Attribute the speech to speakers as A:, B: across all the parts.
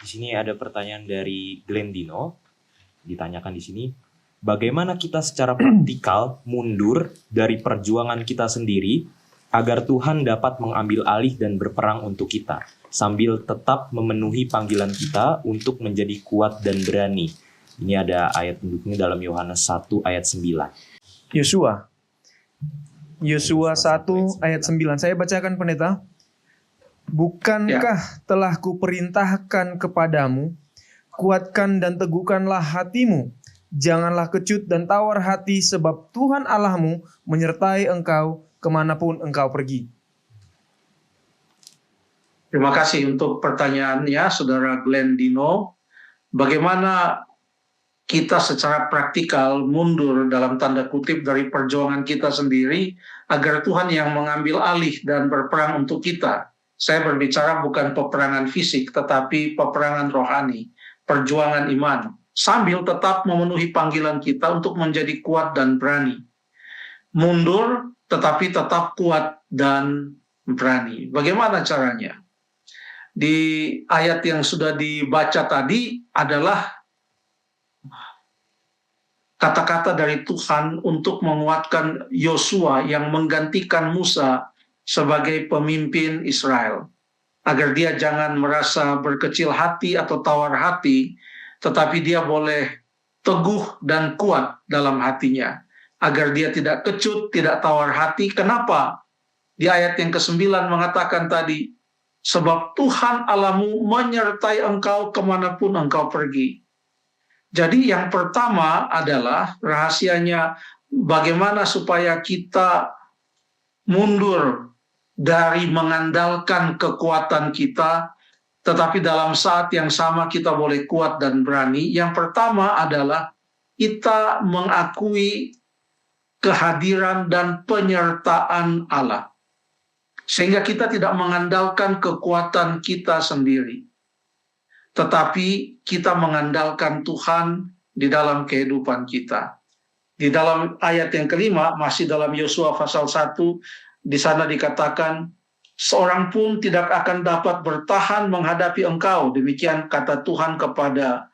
A: Di sini ada pertanyaan dari Glendino. Ditanyakan di sini, bagaimana kita secara praktikal mundur dari perjuangan kita sendiri agar Tuhan dapat mengambil alih dan berperang untuk kita, sambil tetap memenuhi panggilan kita untuk menjadi kuat dan berani. Ini ada ayat pendukungnya dalam Yohanes 1 ayat 9.
B: Yosua 1 ayat 9. Saya bacakan, pendeta. Bukankah telah kuperintahkan kepadamu, kuatkan dan teguhkanlah hatimu, janganlah kecut dan tawar hati, sebab Tuhan Allahmu menyertai engkau kemanapun engkau pergi.
C: Terima kasih untuk pertanyaannya, Saudara Glendino. Bagaimana kita secara praktikal mundur dalam tanda kutip dari perjuangan kita sendiri agar Tuhan yang mengambil alih dan berperang untuk kita. Saya berbicara bukan peperangan fisik, tetapi peperangan rohani, perjuangan iman, sambil tetap memenuhi panggilan kita untuk menjadi kuat dan berani. Mundur tetapi tetap kuat dan berani. Bagaimana caranya? Di ayat yang sudah dibaca tadi adalah kata-kata dari Tuhan untuk menguatkan Yosua yang menggantikan Musa sebagai pemimpin Israel, agar dia jangan merasa berkecil hati atau tawar hati, tetapi dia boleh teguh dan kuat dalam hatinya, agar dia tidak kecut, tidak tawar hati. Kenapa? Di ayat yang ke-9 mengatakan tadi, sebab Tuhan Allahmu menyertai engkau kemanapun engkau pergi. Jadi yang pertama adalah rahasianya bagaimana supaya kita mundur dari mengandalkan kekuatan kita, tetapi dalam saat yang sama kita boleh kuat dan berani. Yang pertama adalah kita mengakui kehadiran dan penyertaan Allah, sehingga kita tidak mengandalkan kekuatan kita sendiri, tetapi kita mengandalkan Tuhan di dalam kehidupan kita. Di dalam ayat yang kelima, masih dalam Yosua pasal 1, di sana dikatakan, seorang pun tidak akan dapat bertahan menghadapi engkau. Demikian kata Tuhan kepada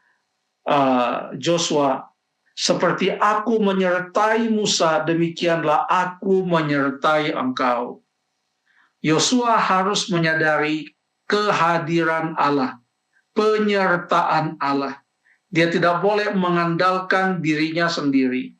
C: Joshua, seperti aku menyertai Musa, demikianlah aku menyertai engkau. Yosua harus menyadari kehadiran Allah, penyertaan Allah. Dia tidak boleh mengandalkan dirinya sendiri.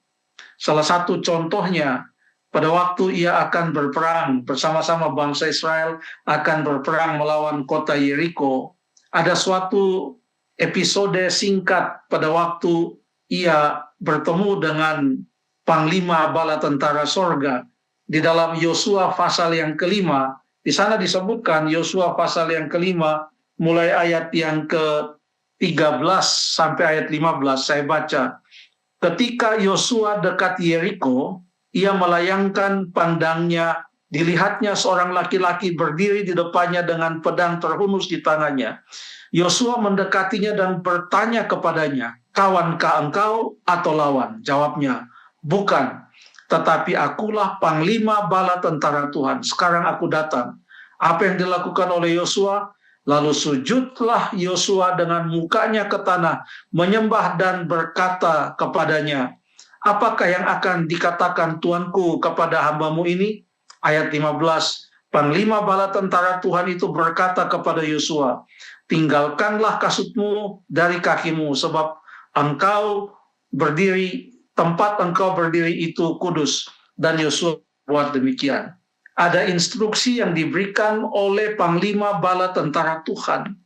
C: Salah satu contohnya, pada waktu ia akan berperang bersama-sama bangsa Israel, akan berperang melawan kota Yeriko, ada suatu episode singkat pada waktu ia bertemu dengan Panglima Bala Tentara Sorga. Di dalam Yosua pasal yang kelima, di sana disebutkan Yosua pasal yang kelima, mulai ayat yang ke-13 sampai ayat 15, saya baca. Ketika Yosua dekat Yeriko, ia melayangkan pandangnya, dilihatnya seorang laki-laki berdiri di depannya dengan pedang terhunus di tangannya. Yosua mendekatinya dan bertanya kepadanya, kawankah engkau atau lawan? Jawabnya, bukan, tetapi akulah panglima bala tentara Tuhan. Sekarang aku datang. Apa yang dilakukan oleh Yosua? Lalu sujudlah Yosua dengan mukanya ke tanah, menyembah dan berkata kepadanya, apakah yang akan dikatakan Tuanku kepada hambamu ini? Ayat 15, Panglima bala tentara Tuhan itu berkata kepada Yosua, tinggalkanlah kasutmu dari kakimu, sebab engkau berdiri, tempat engkau berdiri itu kudus. Dan Yosua buat demikian. Ada instruksi yang diberikan oleh Panglima bala tentara Tuhan.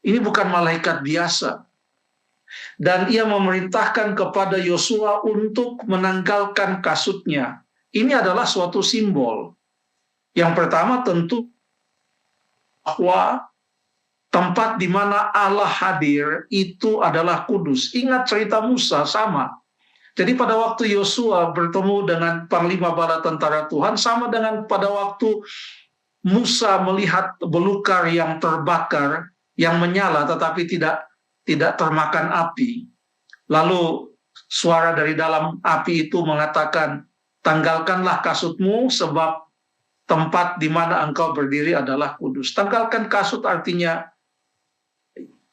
C: Ini bukan malaikat biasa. Dan ia memerintahkan kepada Yosua untuk menanggalkan kasutnya. Ini adalah suatu simbol. Yang pertama tentu bahwa tempat di mana Allah hadir itu adalah kudus. Ingat cerita Musa sama. Jadi pada waktu Yosua bertemu dengan Panglima Bala Tentara Tuhan, sama dengan pada waktu Musa melihat belukar yang terbakar, yang menyala tetapi tidak termakan api. Lalu suara dari dalam api itu mengatakan, tanggalkanlah kasutmu sebab tempat di mana engkau berdiri adalah kudus. Tanggalkan kasut artinya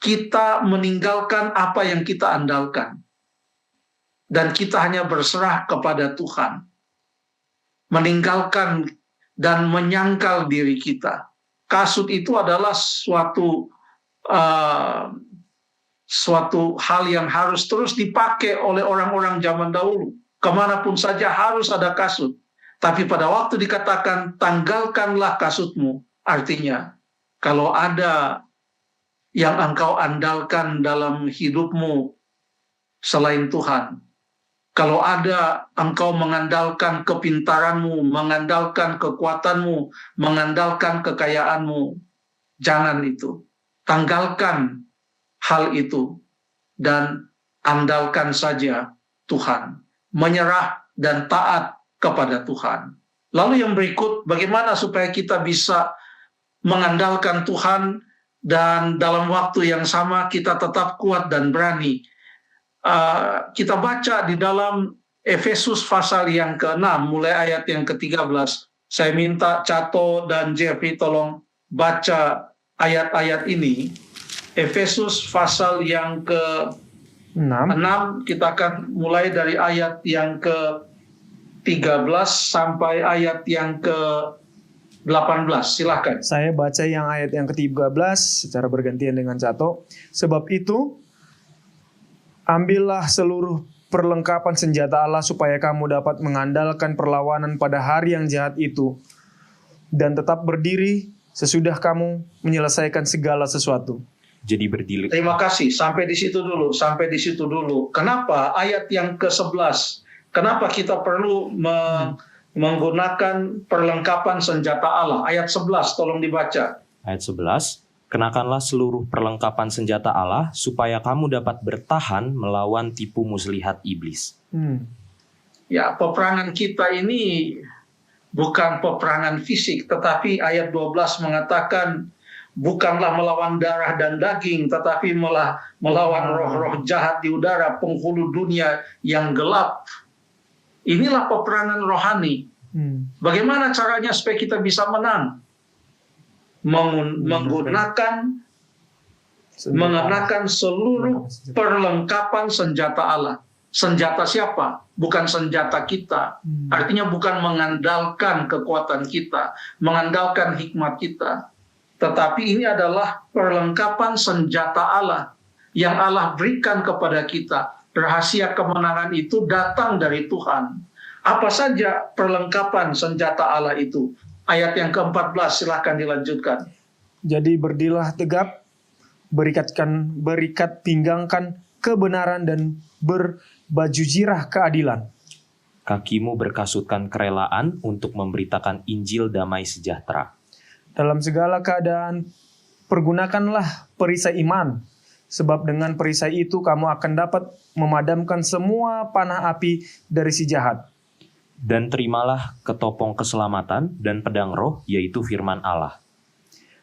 C: kita meninggalkan apa yang kita andalkan. Dan kita hanya berserah kepada Tuhan. Meninggalkan dan menyangkal diri kita. Kasut itu adalah suatu hal yang harus terus dipakai oleh orang-orang zaman dahulu. Kemanapun saja harus ada kasut. Tapi pada waktu dikatakan tanggalkanlah kasutmu, artinya kalau ada yang engkau andalkan dalam hidupmu selain Tuhan, kalau ada engkau mengandalkan kepintaranmu, mengandalkan kekuatanmu, mengandalkan kekayaanmu, jangan itu. Tanggalkan hal itu dan andalkan saja Tuhan. Menyerah dan taat kepada Tuhan. Lalu yang berikut, bagaimana supaya kita bisa mengandalkan Tuhan dan dalam waktu yang sama kita tetap kuat dan berani. Kita baca di dalam Efesus pasal yang ke-6, mulai ayat yang ke-13. Saya minta Cato dan Jeffrey tolong baca ayat-ayat ini. Efesus pasal yang ke-6, kita akan mulai dari ayat yang ke-13 sampai ayat yang ke-18. Silakan.
B: Saya baca yang ayat yang ke-13 secara bergantian dengan Cato. Sebab itu, ambillah seluruh perlengkapan senjata Allah supaya kamu dapat mengandalkan perlawanan pada hari yang jahat itu dan tetap berdiri sesudah kamu menyelesaikan segala sesuatu.
A: Jadi berdiri.
C: Terima kasih. Sampai di situ dulu. Kenapa ayat yang ke-11? Kenapa kita perlu menggunakan perlengkapan senjata Allah? Ayat 11 tolong dibaca.
A: Ayat 11. Kenakanlah seluruh perlengkapan senjata Allah supaya kamu dapat bertahan melawan tipu muslihat iblis.
C: Ya, peperangan kita ini bukan peperangan fisik, tetapi ayat 12 mengatakan bukanlah melawan darah dan daging, tetapi melawan roh-roh jahat di udara, penghulu dunia yang gelap. Inilah peperangan rohani. Bagaimana caranya supaya kita bisa menang? Mengenakan seluruh perlengkapan senjata Allah. Senjata siapa? Bukan senjata kita. Artinya bukan mengandalkan kekuatan kita, mengandalkan hikmat kita. Tetapi ini adalah perlengkapan senjata Allah yang Allah berikan kepada kita. Rahasia kemenangan itu datang dari Tuhan. Apa saja perlengkapan senjata Allah itu? Ayat yang ke-14, silahkan dilanjutkan.
B: Jadi berdirilah tegap, berikat pinggangkan kebenaran dan berbaju jirah keadilan.
A: Kakimu berkasutkan kerelaan untuk memberitakan Injil damai sejahtera.
B: Dalam segala keadaan, pergunakanlah perisai iman, sebab dengan perisai itu kamu akan dapat memadamkan semua panah api dari si jahat.
A: Dan terimalah ketopong keselamatan dan pedang roh, yaitu firman Allah.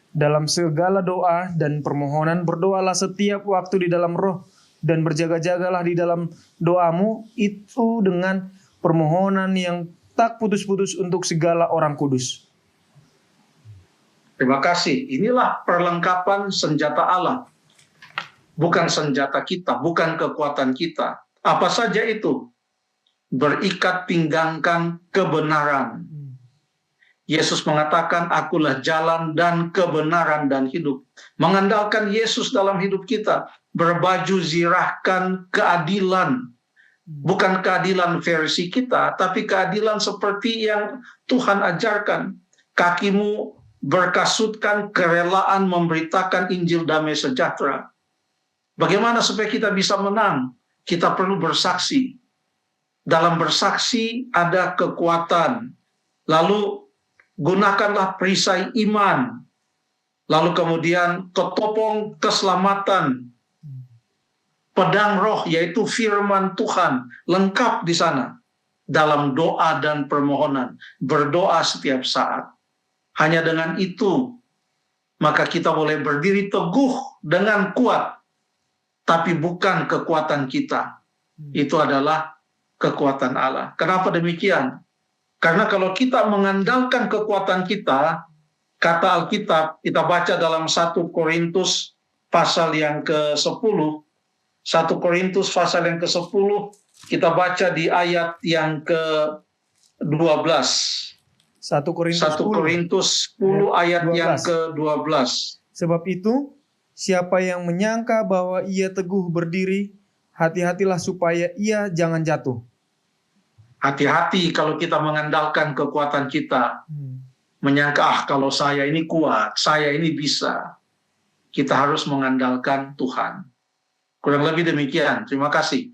B: Dalam segala doa dan permohonan berdoalah setiap waktu di dalam roh, dan berjaga-jagalah di dalam doamu itu dengan permohonan yang tak putus-putus untuk segala orang kudus.
C: Terima kasih. Inilah perlengkapan senjata Allah. Bukan senjata kita, bukan kekuatan kita. Apa saja itu? Berikat pinggangkan kebenaran. Yesus mengatakan, akulah jalan dan kebenaran dan hidup. Mengandalkan Yesus dalam hidup kita. Berbaju zirahkan keadilan. Bukan keadilan versi kita, tapi keadilan seperti yang Tuhan ajarkan. Kakimu berkasutkan kerelaan memberitakan Injil damai sejahtera. Bagaimana supaya kita bisa menang? Kita perlu bersaksi. Dalam bersaksi ada kekuatan. Lalu gunakanlah perisai iman. Lalu kemudian ketopong keselamatan. Pedang roh yaitu firman Tuhan. Lengkap di sana. Dalam doa dan permohonan. Berdoa setiap saat. Hanya dengan itu maka kita boleh berdiri teguh dengan kuat. Tapi bukan kekuatan kita. Itu adalah kekuatan Allah. Kenapa demikian? Karena kalau kita mengandalkan kekuatan kita, kata Alkitab, kita baca dalam 1 Korintus pasal yang ke-10. 1 Korintus pasal yang ke-10, kita baca di ayat yang ke-12.
B: 1 Korintus
C: 1 Korintus 10 ayat yang
B: 12.
C: ke-12.
B: Sebab itu, siapa yang menyangka bahwa ia teguh berdiri, hati-hatilah supaya ia jangan jatuh.
C: Hati-hati kalau kita mengandalkan kekuatan kita. Menyangka, kalau saya ini kuat, saya ini bisa. Kita harus mengandalkan Tuhan. Kurang lebih demikian. Terima kasih.